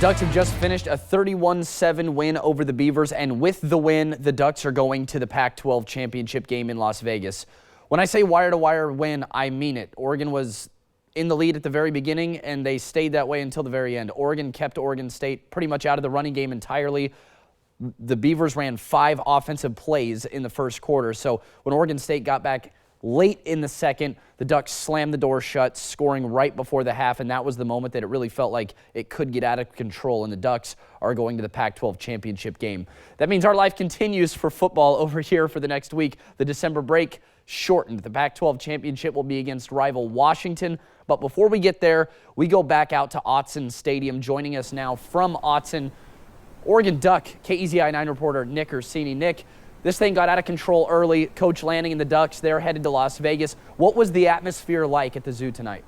Ducks have just finished a 31-7 win over the Beavers, and with the win, the Ducks are going to the Pac-12 championship game in Las Vegas. When I say wire-to-wire win, I mean it. Oregon was in the lead at the very beginning, and they stayed that way until the very end. Oregon kept Oregon State pretty much out of the running game entirely. The Beavers ran 5 offensive plays in the first quarter, so when Oregon State got back late in the second, the Ducks slammed the door shut, scoring right before the half, and that was the moment that it really felt like it could get out of control, and the Ducks are going to the Pac-12 championship game. That means our life continues for football over here for the next week. The December break shortened. The Pac-12 championship will be against rival Washington, but before we get there, we go back out to Autzen Stadium. Joining us now from Autzen, Oregon Duck KEZI 9 reporter Nick Ursini. Nick, this thing got out of control early. Coach Lanning and the Ducks, they're headed to Las Vegas. What was the atmosphere like at the zoo tonight?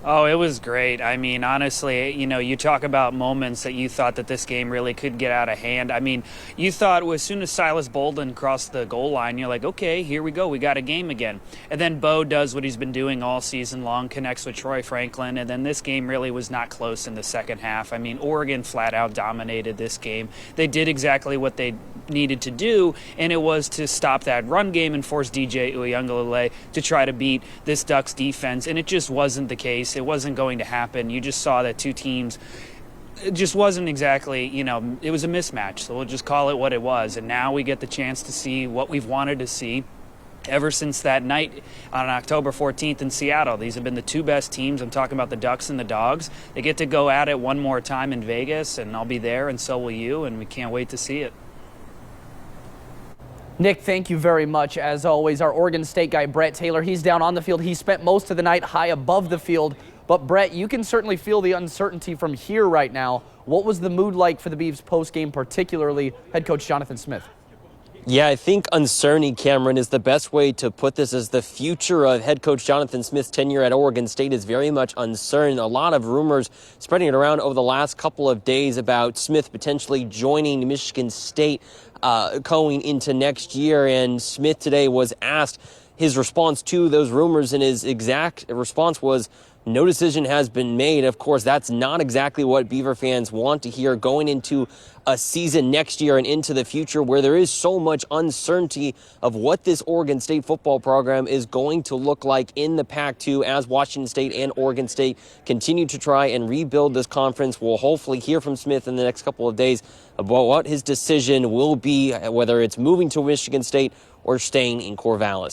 Oh, it was great. I mean, honestly, you talk about moments that you thought that this game really could get out of hand. I mean, you thought as soon as Silas Bolden crossed the goal line, you're like, okay, here we go. We got a game again. And then Bo does what he's been doing all season long, connects with Troy Franklin, and then this game really was not close in the second half. I mean, Oregon flat out dominated this game. They did exactly what they needed to do, and it was to stop that run game and force DJ Uiagalelei to try to beat this Ducks defense, and it just wasn't the case. It wasn't going to happen. You just saw that two teams, it just wasn't exactly, it was a mismatch, so we'll just call it what it was, and now we get the chance to see what we've wanted to see ever since that night on October 14th in Seattle. These have been the two best teams. I'm talking about the Ducks and the Dogs. They get to go at it one more time in Vegas, and I'll be there, and so will you, and we can't wait to see it. Nick, thank you very much. As always, our Oregon State guy, Brett Taylor, he's down on the field. He spent most of the night high above the field. But, Brett, you can certainly feel the uncertainty from here right now. What was the mood like for the Beavs post-game, particularly head coach Jonathan Smith? Yeah, I think uncertainty, Cameron, is the best way to put this, as the future of head coach Jonathan Smith's tenure at Oregon State is very much uncertain. A lot of rumors spreading it around over the last couple of days about Smith potentially joining Michigan State going into next year. And Smith today was asked his response to those rumors, and his exact response was, no decision has been made. Of course, that's not exactly what Beaver fans want to hear going into a season next year and into the future where there is so much uncertainty of what this Oregon State football program is going to look like in the Pac-2 as Washington State and Oregon State continue to try and rebuild this conference. We'll hopefully hear from Smith in the next couple of days about what his decision will be, whether it's moving to Michigan State or staying in Corvallis.